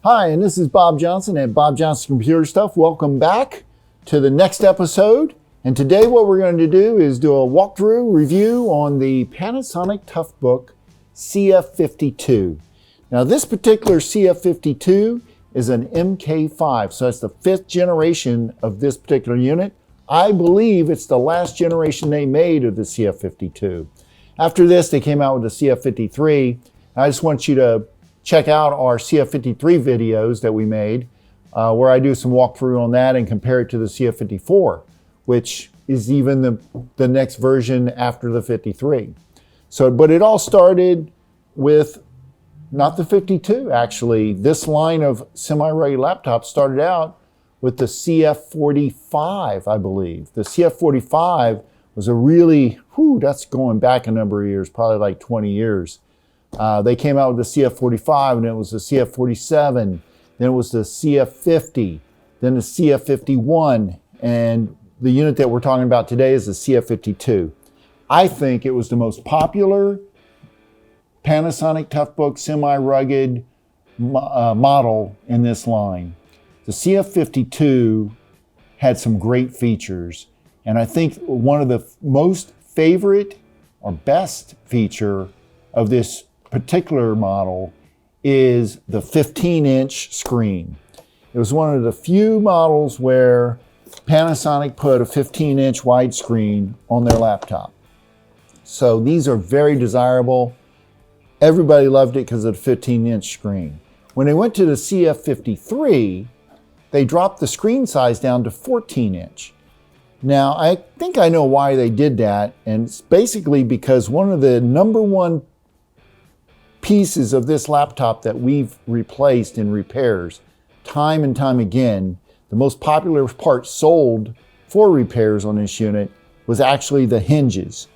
Hi, and this is Bob Johnson at Bob Johnson Computer Stuff. Welcome back to the next episode. And today what we're going to do is do a walkthrough review on the Panasonic Toughbook CF52. Now this particular CF52 is an MK5, so that's the 5th generation of this particular unit. I believe it's the last generation they made of the CF52. After this, they came out with the CF53. I just want you to check out our CF53 videos that we made, where I do some walkthrough on that and compare it to the CF54, which is even the next version after the 53. So, but it all started with not the 52, actually. This line of semi-rugged laptops started out with the CF45, I believe. The CF45 was a really, that's going back a number of years, probably like 20 years. They came out with the CF45, and it was the CF47, then it was the CF50, then the CF51, and the unit that we're talking about today is the CF52. I think it was the most popular Panasonic Toughbook semi-rugged model in this line. The CF52 had some great features, and I think one of the most favorite or best feature of this particular model is the 15-inch screen. It was one of the few models where Panasonic put a 15-inch widescreen on their laptop. So these are very desirable. Everybody loved it because of the 15-inch screen. When they went to the CF53, they dropped the screen size down to 14-inch. Now, I think I know why they did that, and it's basically because one of the number one pieces of this laptop that we've replaced in repairs time and time again, the most popular part sold for repairs on this unit was actually the hinges.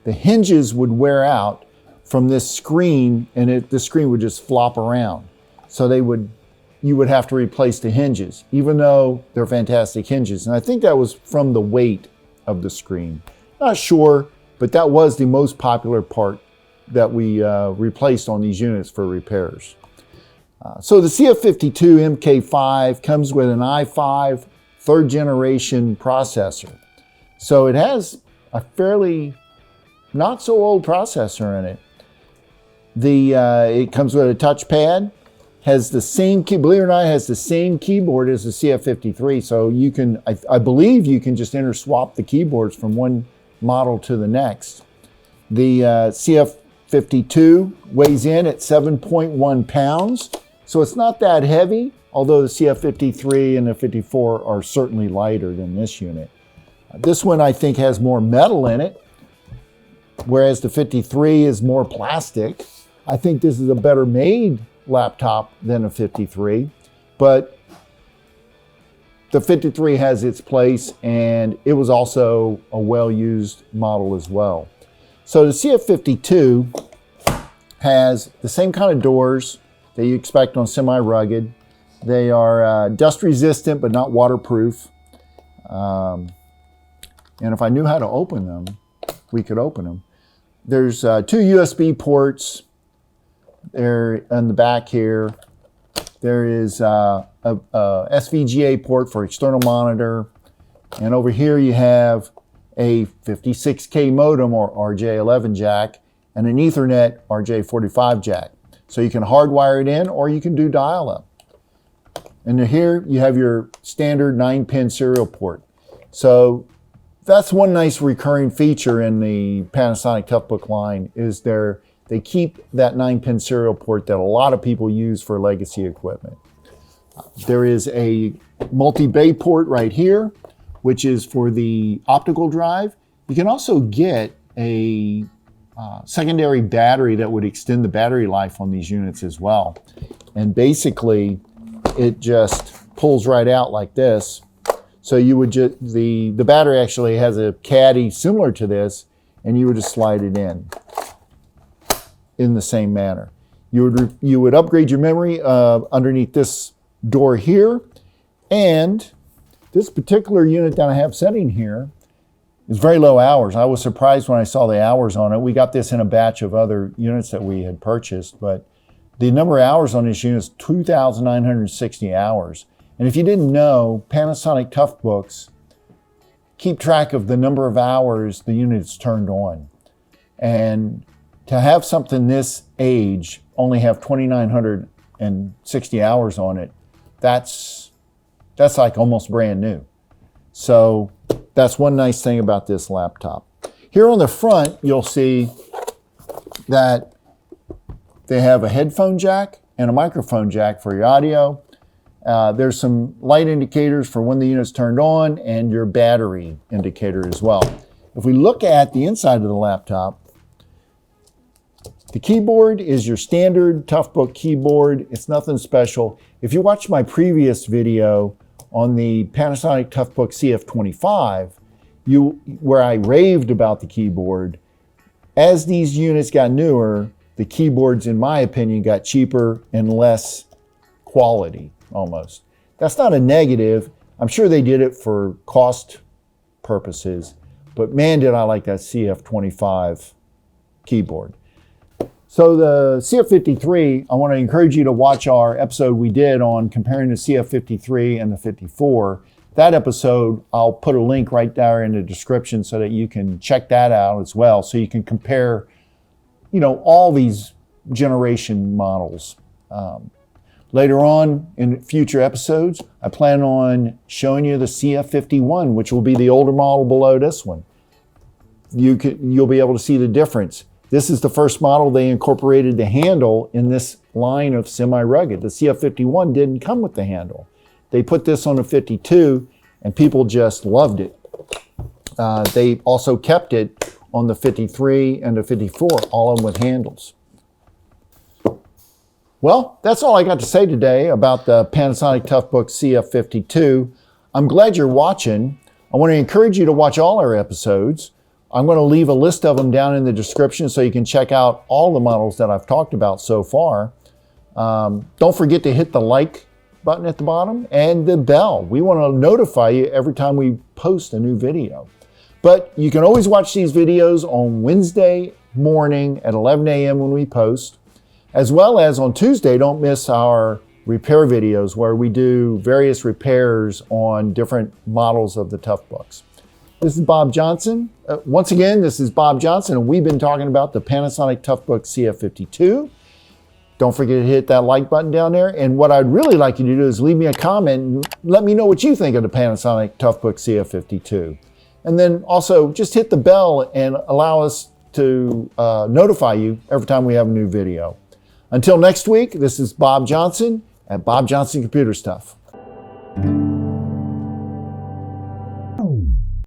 The hinges would wear out from this screen, and the screen would just flop around. So you would have to replace the hinges, even though they're fantastic hinges. And I think that was from the weight of the screen. Not sure, but that was the most popular part that we replaced on these units for repairs. So the CF52 MK5 comes with an i5 3rd generation processor. So it has a fairly not so old processor in it. It comes with a touchpad, has the same believe it or not, has the same keyboard as the CF53. So you can, I believe you can just interswap the keyboards from one model to the next. The CF52 weighs in at 7.1 pounds. So it's not that heavy, although the CF53 and the 54 are certainly lighter than this unit. This one I think has more metal in it, whereas the 53 is more plastic. I think this is a better made laptop than a 53, but the 53 has its place, and it was also a well-used model as well. So the CF52 has the same kind of doors that you expect on semi-rugged. They are dust resistant but not waterproof. And if I knew how to open them, we could open them. There's 2 USB ports. They're on the back here. There is a SVGA port for external monitor. And over here you have a 56K modem or RJ11 jack and an Ethernet RJ45 jack. So you can hardwire it in or you can do dial-up. And here you have your standard 9-pin serial port. So that's one nice recurring feature in the Panasonic Toughbook line is they keep that 9-pin serial port that a lot of people use for legacy equipment. There is a multi-bay port right here, which is for the optical drive. You can also get a secondary battery that would extend the battery life on these units as well. And basically, it just pulls right out like this. So you would just, the battery actually has a caddy similar to this, and you would just slide it in the same manner. You would upgrade your memory underneath this door here, and this particular unit that I have sitting here It's very low hours. I was surprised when I saw the hours on it. We got this in a batch of other units that we had purchased, but the number of hours on this unit is 2,960 hours. And if you didn't know, Panasonic Toughbooks keep track of the number of hours the unit is turned on. And to have something this age only have 2,960 hours on it, that's like almost brand new. So that's one nice thing about this laptop. Here on the front, you'll see that they have a headphone jack and a microphone jack for your audio. There's some light indicators for when the unit's turned on and your battery indicator as well. If we look at the inside of the laptop, the keyboard is your standard Toughbook keyboard. It's nothing special. If you watched my previous video on the Panasonic Toughbook CF25, where I raved about the keyboard, as these units got newer, the keyboards, in my opinion, got cheaper and less quality almost. That's not a negative. I'm sure they did it for cost purposes, but man, did I like that CF25 keyboard. So the CF53, I want to encourage you to watch our episode we did on comparing the CF53 and the 54. That episode, I'll put a link right there in the description so that you can check that out as well. So you can compare, all these generation models. Later on in future episodes, I plan on showing you the CF51, which will be the older model below this one. You'll be able to see the difference. This is the first model they incorporated the handle in this line of semi-rugged. The CF51 didn't come with the handle. They put this on the 52 and people just loved it. They also kept it on the 53 and the 54, all of them with handles. Well, that's all I got to say today about the Panasonic Toughbook CF52. I'm glad you're watching. I want to encourage you to watch all our episodes. I'm going to leave a list of them down in the description so you can check out all the models that I've talked about so far. Don't forget to hit the like button at the bottom and the bell. We want to notify you every time we post a new video. But you can always watch these videos on Wednesday morning at 11 a.m. when we post, as well as on Tuesday. Don't miss our repair videos where we do various repairs on different models of the Toughbooks. This is Bob Johnson. Once again, this is Bob Johnson, and we've been talking about the Panasonic Toughbook CF52. Don't forget to hit that like button down there. And what I'd really like you to do is leave me a comment and let me know what you think of the Panasonic Toughbook CF52. And then also just hit the bell and allow us to notify you every time we have a new video. Until next week, this is Bob Johnson at Bob Johnson Computer Stuff.